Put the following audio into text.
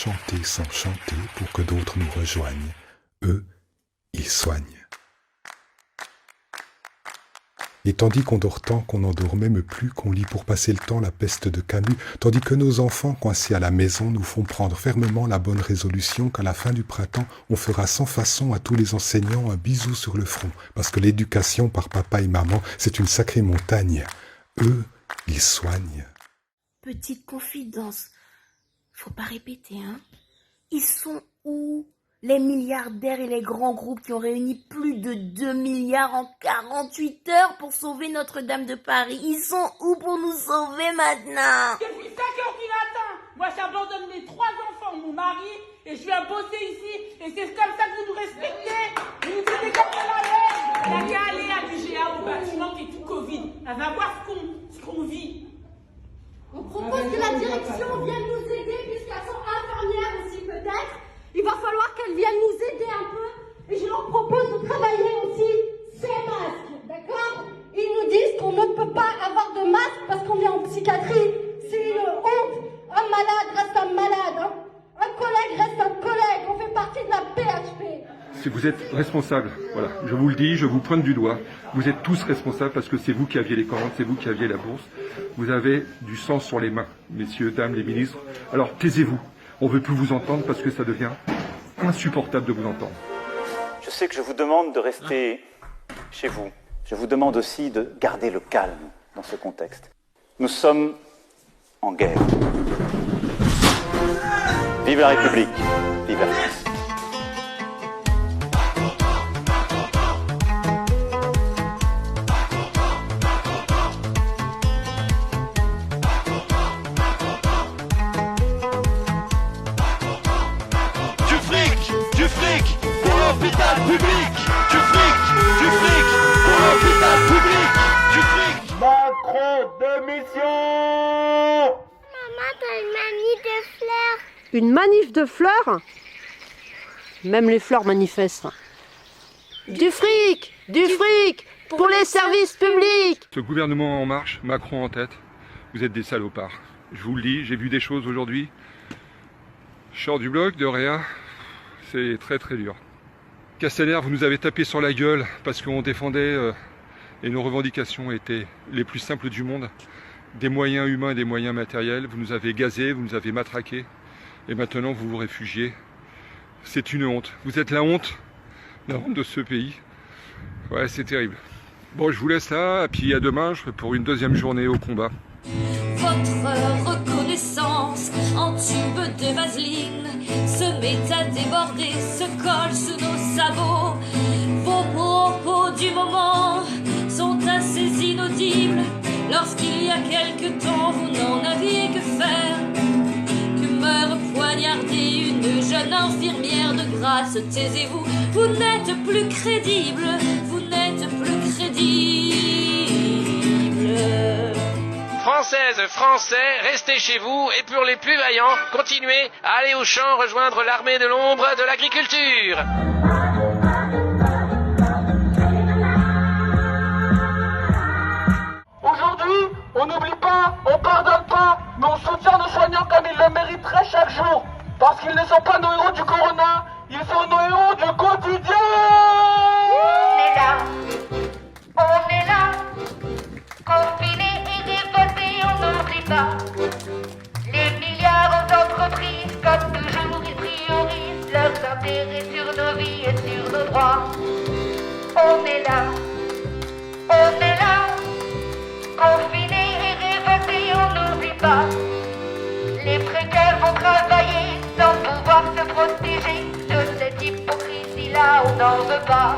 chanter sans chanter pour que d'autres nous rejoignent. Eux, ils soignent. Et tandis qu'on dort tant qu'on n'endort même plus, qu'on lit pour passer le temps la peste de Camus, tandis que nos enfants coincés à la maison nous font prendre fermement la bonne résolution qu'à la fin du printemps, on fera sans façon à tous les enseignants un bisou sur le front, parce que l'éducation par papa et maman, c'est une sacrée montagne. Eux, ils soignent. Petite confidence, faut pas répéter, hein. Ils sont où, les milliardaires et les grands groupes qui ont réuni plus de 2 milliards en 48 heures pour sauver Notre-Dame de Paris? Ils sont où pour nous sauver maintenant? Depuis 5 heures qu'il attend. Moi, j'abandonne mes 3 enfants, mon mari, et je viens bosser ici. Et c'est comme ça que vous nous respectez. Vous nous donnez comme la l'air. Elle a qu'à aller à l'UGA au bâtiment qui est tout Covid. Elle va voir ce qu'on vit. On propose que la direction vienne nous aider, puisqu'elles sont infirmières aussi peut-être. Il va falloir qu'elles viennent nous aider un peu. Et je leur propose de travailler aussi ces masques, d'accord? Ils nous disent qu'on ne peut pas avoir de masque parce qu'on est en psychiatrie. C'est une honte. Un malade reste un malade, hein. Un collègue reste un collègue. On fait partie de la PHP. Si vous êtes responsables, voilà, je vous le dis, je vous pointe du doigt, vous êtes tous responsables parce que c'est vous qui aviez les commandes, c'est vous qui aviez la bourse. Vous avez du sang sur les mains, messieurs, dames, les ministres. Alors taisez-vous, on ne veut plus vous entendre parce que ça devient insupportable de vous entendre. Je sais que je vous demande de rester chez vous. Je vous demande aussi de garder le calme dans ce contexte. Nous sommes en guerre. Vive la République, vive la France. Du fric pour l'hôpital public. Du fric pour l'hôpital public. Du fric. Macron démission. Maman, t'as une manif de fleurs. Une manif de fleurs? Même les fleurs manifestent. Du fric pour les services publics. Ce gouvernement en marche, Macron en tête, vous êtes des salopards. Je vous le dis, j'ai vu des choses aujourd'hui. Je sors du bloc de Réa. C'est très très dur. Castaner, vous nous avez tapé sur la gueule parce qu'on défendait et nos revendications étaient les plus simples du monde. Des moyens humains et des moyens matériels. Vous nous avez gazés, vous nous avez matraqués. Et maintenant vous vous réfugiez. C'est une honte. Vous êtes la honte de ce pays. Ouais, c'est terrible. Bon, je vous laisse là, et puis à demain, je serai pour une deuxième journée au combat. Votre reconnaissance en tube de vaseline se met à déborder, se colle sous nos sabots. Vos propos du moment sont assez inaudibles. Lorsqu'il y a quelque temps vous n'en aviez que faire que meurt poignardée une jeune infirmière de grâce. Taisez-vous, vous n'êtes plus crédible, vous n'êtes plus crédible. Françaises, Français, restez chez vous et pour les plus vaillants, continuez à aller au champ rejoindre l'armée de l'ombre de l'agriculture. Aujourd'hui, on n'oublie pas, on pardonne pas, mais on soutient nos soignants comme ils le mériteraient chaque jour. Parce qu'ils ne sont pas nos héros du corona, ils sont nos héros du quotidien. On est là, confinés et révoltés, on n'oublie pas. Les milliards aux entreprises, comme toujours, ils priorisent leurs intérêts sur nos vies et sur nos droits. On est là, confinés et révoltés, on n'oublie pas. Les précaires vont travailler sans pouvoir se protéger. De cette hypocrisie-là, on n'en veut pas.